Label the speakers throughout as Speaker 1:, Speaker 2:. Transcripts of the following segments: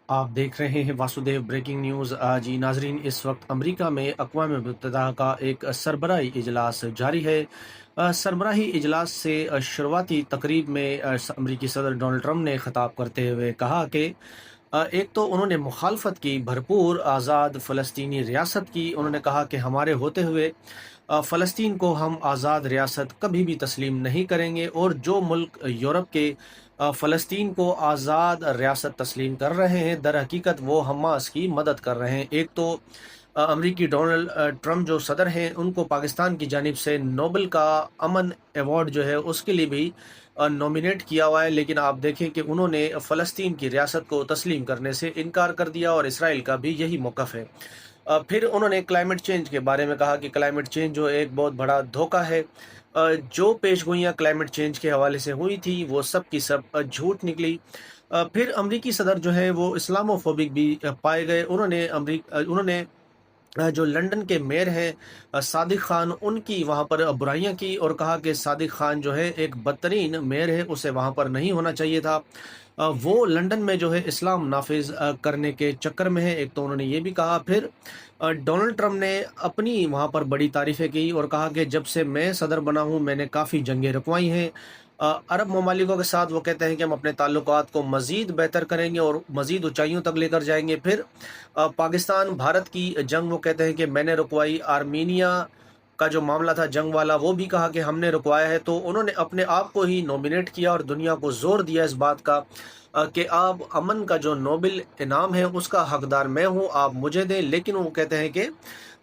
Speaker 1: आप देख रहे हैं वासुदेव ब्रेकिंग न्यूज़। जी नाजरीन, इस वक्त अमेरिका में अक़वाम मुत्तहिदा का एक सरबराही इजलास जारी है। सरबराही इजलास से शुरुआती तकरीब में अमरीकी सदर डोनाल्ड ट्रंप ने खिताब करते हुए कहा कि एक तो उन्होंने मुखालफत की, भरपूर आज़ाद फ़लस्तीनी रियासत की। उन्होंने कहा कि हमारे होते हुए फ़लस्तीन को हम आज़ाद रियासत कभी भी तस्लीम नहीं करेंगे, और जो मुल्क यूरोप के फ़लस्तीन को आज़ाद रियासत तस्लीम कर रहे हैं, दर हकीकत वो हमास की मदद कर रहे हैं। एक तो अमरीकी डोनाल्ड ट्रंप जो सदर हैं, उनको पाकिस्तान की जानिब से नोबेल का अमन अवार्ड जो है उसके लिए भी नॉमिनेट किया हुआ है, लेकिन आप देखें कि उन्होंने फ़लस्तीन की रियासत को तस्लीम करने से इनकार कर दिया, और इसराइल का भी यही मौक़िफ़ है। फिर उन्होंने क्लाइमेट चेंज के बारे में कहा कि क्लाइमेट चेंज जो एक बहुत बड़ा धोखा है। जो पेशगोइयाँ क्लाइमेट चेंज के हवाले से हुई थी वो सब की सब झूठ निकली। फिर अमरीकी सदर जो है वो इस्लामोफोबिक भी पाए गए। उन्होंने जो लंदन के मेयर हैं सादिक खान, उनकी वहाँ पर बुराइयां की, और कहा कि सादिक खान जो है एक बदतरीन मेयर है, उसे वहाँ पर नहीं होना चाहिए था। वो लंदन में जो है इस्लाम नाफिज करने के चक्कर में है। एक तो उन्होंने ये भी कहा। फिर डोनाल्ड ट्रंप ने अपनी वहाँ पर बड़ी तारीफ़ें की और कहा कि जब से मैं सदर बना हूँ मैंने काफ़ी जंगें रुकवाई हैं अरब ममालिकों के साथ। वो कहते हैं कि हम अपने ताल्लुकात को मज़ीद बेहतर करेंगे और मज़ीद ऊंचाइयों तक लेकर जाएंगे। फिर पाकिस्तान भारत की जंग वो कहते हैं कि मैंने रुकवाई। आर्मीनिया का जो मामला था जंग वाला, वो भी कहा कि हमने रुकवाया है। तो उन्होंने अपने आप को ही नॉमिनेट किया और दुनिया को जोर दिया इस बात का कि आप अमन का जो नोबेल इनाम है उसका हकदार मैं हूँ, आप मुझे दें। लेकिन वो कहते हैं कि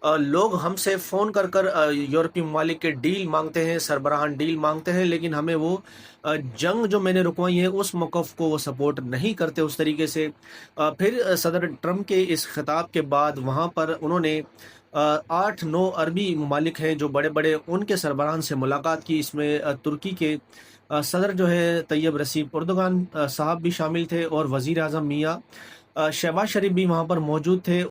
Speaker 1: लोग हमसे फ़ोन कर कर यूरोपीय ममालिक के डील मांगते हैं, सरबराहान डील मांगते हैं, लेकिन हमें वो जंग जो मैंने रुकवाई है उस मौक़िफ़ को वो सपोर्ट नहीं करते उस तरीके से। फिर सदर ट्रंप के इस खिताब के बाद वहाँ पर उन्होंने 8-9 अरबी ममालिक हैं जो बड़े बड़े, उनके सरबराहान से मुलाकात की। इसमें तुर्की के सदर जो है तैयब रसीब उर्दगान साहब भी शामिल थे, और वज़ीर आज़म मियाँ शहबाज शरीफ भी वहाँ पर मौजूद थे।